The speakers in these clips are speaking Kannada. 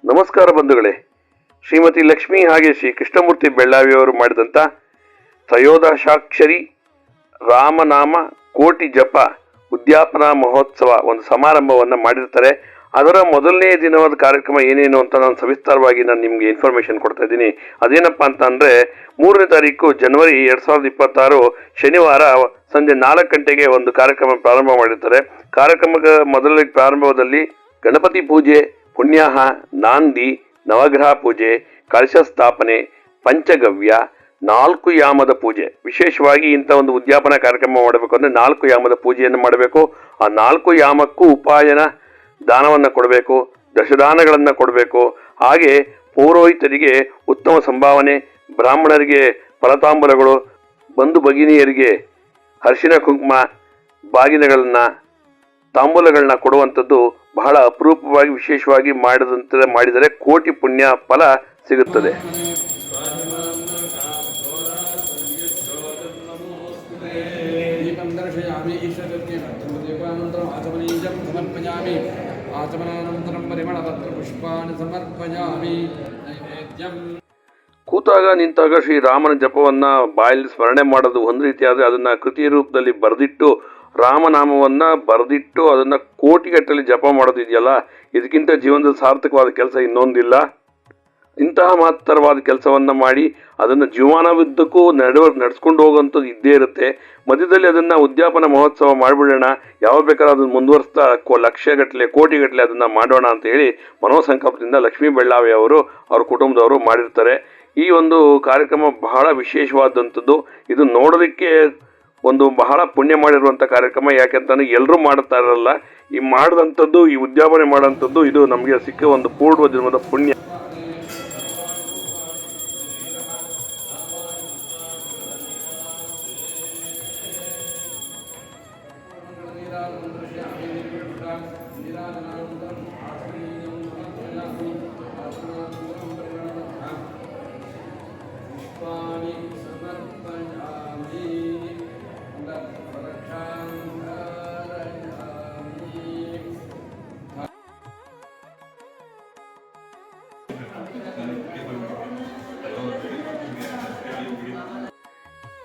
ನಮಸ್ಕಾರ ಬಂಧುಗಳೇ. ಶ್ರೀಮತಿ ಲಕ್ಷ್ಮೀ ಹಾಗೆ ಶ್ರೀ ಕೃಷ್ಣಮೂರ್ತಿ ಬೆಳ್ಳಾವಿಯವರು ಮಾಡಿದಂಥ ತ್ರಯೋದಶಾಕ್ಷರಿ ರಾಮನಾಮ ಕೋಟಿ ಜಪ ಉದ್ಯಾಪನಾ ಮಹೋತ್ಸವ ಒಂದು ಸಮಾರಂಭವನ್ನು ಮಾಡಿರ್ತಾರೆ. ಅದರ ಮೊದಲನೇ ದಿನವಾದ ಕಾರ್ಯಕ್ರಮ ಏನೇನು ಅಂತ ನಾನು ಸವಿಸ್ತಾರವಾಗಿ ನಿಮಗೆ ಇನ್ಫಾರ್ಮೇಷನ್ ಕೊಡ್ತಾ ಇದ್ದೀನಿ. ಅದೇನಪ್ಪ ಅಂತ ಅಂದರೆ 3ನೇ ತಾರೀಕು ಜನವರಿ 2026 ಶನಿವಾರ ಸಂಜೆ 4 ಗಂಟೆಗೆ ಒಂದು ಕಾರ್ಯಕ್ರಮ ಪ್ರಾರಂಭ ಮಾಡಿರ್ತಾರೆ. ಕಾರ್ಯಕ್ರಮದ ಮೊದಲ ಪ್ರಾರಂಭದಲ್ಲಿ ಗಣಪತಿ ಪೂಜೆ, ಪುಣ್ಯಾಹ, ನಾಂದಿ, ನವಗ್ರಹ ಪೂಜೆ, ಕಳಶ ಸ್ಥಾಪನೆ, ಪಂಚಗವ್ಯ, 4 ಯಾಮದ ಪೂಜೆ. ವಿಶೇಷವಾಗಿ ಇಂಥ ಒಂದು ಉದ್ಯಾಪನಾ ಕಾರ್ಯಕ್ರಮ ಮಾಡಬೇಕು ಅಂದರೆ 4 ಯಾಮದ ಪೂಜೆಯನ್ನು ಮಾಡಬೇಕು. ಆ 4 ಯಾಮಕ್ಕೂ ಉಪಾಯನ ದಾನವನ್ನು ಕೊಡಬೇಕು, ದಶದಾನಗಳನ್ನು ಕೊಡಬೇಕು. ಹಾಗೆ ಪೌರೋಹಿತರಿಗೆ ಉತ್ತಮ ಸಂಭಾವನೆ, ಬ್ರಾಹ್ಮಣರಿಗೆ ಫಲತಾಂಬೂಲಗಳು, ಬಂಧು ಭಗಿನಿಯರಿಗೆ ಅರಿಶಿನ ಕುಂಕುಮ, ಬಾಗಿನಗಳನ್ನ, ತಾಂಬೂಲಗಳನ್ನ ಕೊಡುವಂಥದ್ದು ಬಹಳ ಅಪರೂಪವಾಗಿ ವಿಶೇಷವಾಗಿ ಮಾಡಿದರೆ ಕೋಟಿ ಪುಣ್ಯ ಫಲ ಸಿಗುತ್ತದೆ. ಕೂತಾಗ ನಿಂತಾಗ ಶ್ರೀರಾಮನ ಜಪವನ್ನ ಬಾಯಲ್ಲಿ ಸ್ಮರಣೆ ಮಾಡೋದು ಒಂದು ರೀತಿ ಆದರೆ ಅದನ್ನ ಕೃತಿಯ ರೂಪದಲ್ಲಿ ಬರೆದಿಟ್ಟು ರಾಮನಾಮವನ್ನ ಬರೆದಿಟ್ಟು ಅದನ್ನ ಕೋಟಿಗಟ್ಟಲೆ ಜಪ ಮಾಡೋದಿದೆಯಲ್ಲ, ಇದಕ್ಕಿಂತ ಜೀವನದಲ್ಲಿ ಸಾರ್ಥಕವಾದ ಕೆಲಸ ಇನ್ನೊಂದಿಲ್ಲ. ಇಂತಹ ಮಹತ್ತರವಾದ ಕೆಲಸವನ್ನ ಮಾಡಿ ಅದನ್ನು ಜೀವನವಿದ್ದಕ್ಕೂ ನಡೆಸ್ಕೊಂಡು ಹೋಗುವಂಥದ್ದು ಇದ್ದೇ ಇರುತ್ತೆ. ಮಧ್ಯದಲ್ಲಿ ಅದನ್ನ ಉದ್ಯಾಪನಾ ಮಹೋತ್ಸವ ಮಾಡಿಬಿಡೋಣ, ಯಾವ ಬೇಕಾದ್ರೂ ಅದನ್ನು ಮುಂದುವರಿಸ್ತಾ ಲಕ್ಷಗಟ್ಟಲೆ ಕೋಟಿಗಟ್ಟಲೆ ಅದನ್ನ ಮಾಡೋಣ ಅಂತ ಹೇಳಿ ಮನೋಸಂಕಲ್ಪದಿಂದ ಲಕ್ಷ್ಮೀ ಬೆಳ್ಳಾವಿ ಅವರು ಅವ್ರ ಕುಟುಂಬದವರು ಮಾಡಿರ್ತಾರೆ. ಈ ಒಂದು ಕಾರ್ಯಕ್ರಮ ಬಹಳ ವಿಶೇಷವಾದಂಥದ್ದು. ಇದು ನೋಡೋದಕ್ಕೆ ಒಂದು ಬಹಳ ಪುಣ್ಯ ಮಾಡಿರುವಂಥ ಕಾರ್ಯಕ್ರಮ. ಯಾಕೆಂತಂದ್ರೆ ಎಲ್ಲರೂ ಮಾಡ್ತಾ ಇರಲ್ಲ. ಈ ಮಾಡಿದಂಥದ್ದು, ಈ ಉದ್ಯಾಪನೆ ಮಾಡೋಂಥದ್ದು ಇದು ನಮಗೆ ಸಿಕ್ಕ ಒಂದು ಪೂರ್ವ ಜನ್ಮದ ಪುಣ್ಯ.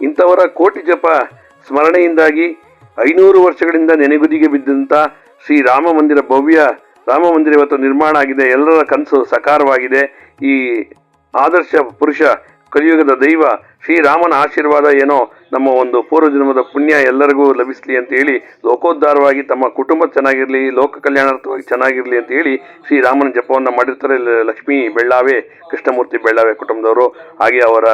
ಇಂಥವರ ಕೋಟಿ ಜಪ ಸ್ಮರಣೆಯಿಂದಾಗಿ 500 ವರ್ಷಗಳಿಂದ ನೆನೆಗುದಿಗೆ ಬಿದ್ದಂಥ ಶ್ರೀರಾಮ ಮಂದಿರ, ಭವ್ಯ ರಾಮ ಮಂದಿರ ಇವತ್ತು ನಿರ್ಮಾಣ ಆಗಿದೆ. ಎಲ್ಲರ ಕನಸು ಸಕಾರವಾಗಿದೆ. ಈ ಆದರ್ಶ ಪುರುಷ, ಕಲಿಯುಗದ ದೈವ ಶ್ರೀರಾಮನ ಆಶೀರ್ವಾದ ಏನೋ ನಮ್ಮ ಒಂದು ಪೂರ್ವಜನ್ಮದ ಪುಣ್ಯ ಎಲ್ಲರಿಗೂ ಲಭಿಸಲಿ ಅಂತ ಹೇಳಿ, ಲೋಕೋದ್ಧಾರವಾಗಿ ತಮ್ಮ ಕುಟುಂಬ ಚೆನ್ನಾಗಿರಲಿ, ಲೋಕ ಕಲ್ಯಾಣಾರ್ಥವಾಗಿ ಚೆನ್ನಾಗಿರಲಿ ಅಂತ ಹೇಳಿ ಶ್ರೀರಾಮನ ಜಪವನ್ನು ಮಾಡಿರ್ತಾರೆ ಲಕ್ಷ್ಮೀ ಬೆಳ್ಳಾವೆ, ಕೃಷ್ಣಮೂರ್ತಿ ಬೆಳ್ಳಾವೆ ಕುಟುಂಬದವರು. ಹಾಗೆ ಅವರ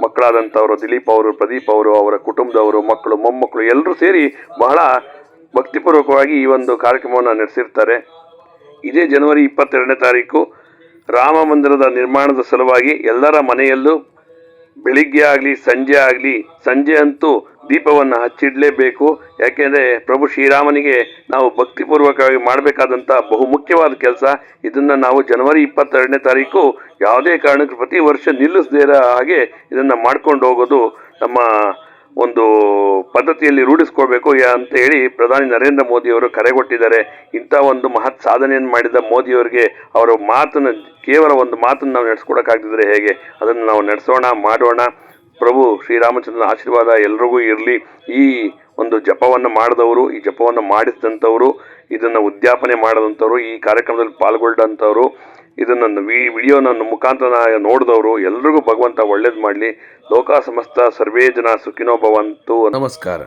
ಮಕ್ಕಳಾದಂಥವರು ದಿಲೀಪ್ ಅವರು, ಪ್ರದೀಪ್ ಅವರು, ಅವರ ಕುಟುಂಬದವರು, ಮಕ್ಕಳು, ಮೊಮ್ಮಕ್ಕಳು ಎಲ್ಲರೂ ಸೇರಿ ಬಹಳ ಭಕ್ತಿಪೂರ್ವಕವಾಗಿ ಈ ಒಂದು ಕಾರ್ಯಕ್ರಮವನ್ನು ನಡೆಸಿರ್ತಾರೆ. ಇದೇ ಜನವರಿ 22ನೇ ತಾರೀಕು ರಾಮ ಮಂದಿರದ ನಿರ್ಮಾಣದ ಸಲುವಾಗಿ ಎಲ್ಲರ ಮನೆಯಲ್ಲೂ ಬೆಳಿಗ್ಗೆ ಆಗಲಿ ಸಂಜೆ ಅಂತೂ ದೀಪವನ್ನು ಹಚ್ಚಿಡಲೇಬೇಕು. ಯಾಕೆಂದರೆ ಪ್ರಭು ಶ್ರೀರಾಮನಿಗೆ ನಾವು ಭಕ್ತಿಪೂರ್ವಕವಾಗಿ ಮಾಡಬೇಕಾದಂಥ ಬಹುಮುಖ್ಯವಾದ ಕೆಲಸ. ಇದನ್ನು ನಾವು ಜನವರಿ 22ನೇ ತಾರೀಕು ಯಾವುದೇ ಕಾರಣಕ್ಕೂ ಪ್ರತಿ ವರ್ಷ ನಿಲ್ಲಿಸದೇ ಇರೋ ಹಾಗೆ ಇದನ್ನು ಮಾಡ್ಕೊಂಡು ಹೋಗೋದು ನಮ್ಮ ಒಂದು ಪದ್ಧತಿಯಲ್ಲಿ ರೂಢಿಸ್ಕೊಳ್ಬೇಕು ಅಂತ ಹೇಳಿ ಪ್ರಧಾನಿ ನರೇಂದ್ರ ಮೋದಿಯವರು ಕರೆ ಕೊಟ್ಟಿದ್ದಾರೆ. ಇಂಥ ಒಂದು ಮಹತ್ ಸಾಧನೆಯನ್ನು ಮಾಡಿದ ಮೋದಿಯವರಿಗೆ ಅವರ ಮಾತನ್ನು, ಕೇವಲ ಒಂದು ಮಾತನ್ನು ನಾವು ನಡೆಸ್ಕೊಡೋಕ್ಕಾಗದಿದ್ರೆ ಹೇಗೆ? ಅದನ್ನು ನಾವು ನಡೆಸೋಣ, ಮಾಡೋಣ. ಪ್ರಭು ಶ್ರೀರಾಮಚಂದ್ರನ ಆಶೀರ್ವಾದ ಎಲ್ರಿಗೂ ಇರಲಿ. ಈ ಒಂದು ಜಪವನ್ನು ಮಾಡಿದವರು, ಈ ಜಪವನ್ನು ಮಾಡಿಸಿದಂಥವರು, ಇದನ್ನು ಉದ್ಯಾಪನೆ ಮಾಡಿದಂಥವ್ರು, ಈ ಕಾರ್ಯಕ್ರಮದಲ್ಲಿ ಪಾಲ್ಗೊಂಡಂಥವ್ರು, ಇದನ್ನು ವಿಡಿಯೋ ನನ್ನ ಮುಖಾಂತರ ನೋಡಿದವರು ಎಲ್ರಿಗೂ ಭಗವಂತ ಒಳ್ಳೇದು ಮಾಡಲಿ. ಲೋಕ ಸಮಸ್ತ ಸರ್ವೇ ಜನ ಸುಖಿನೋ ಭವಂತು. ನಮಸ್ಕಾರ.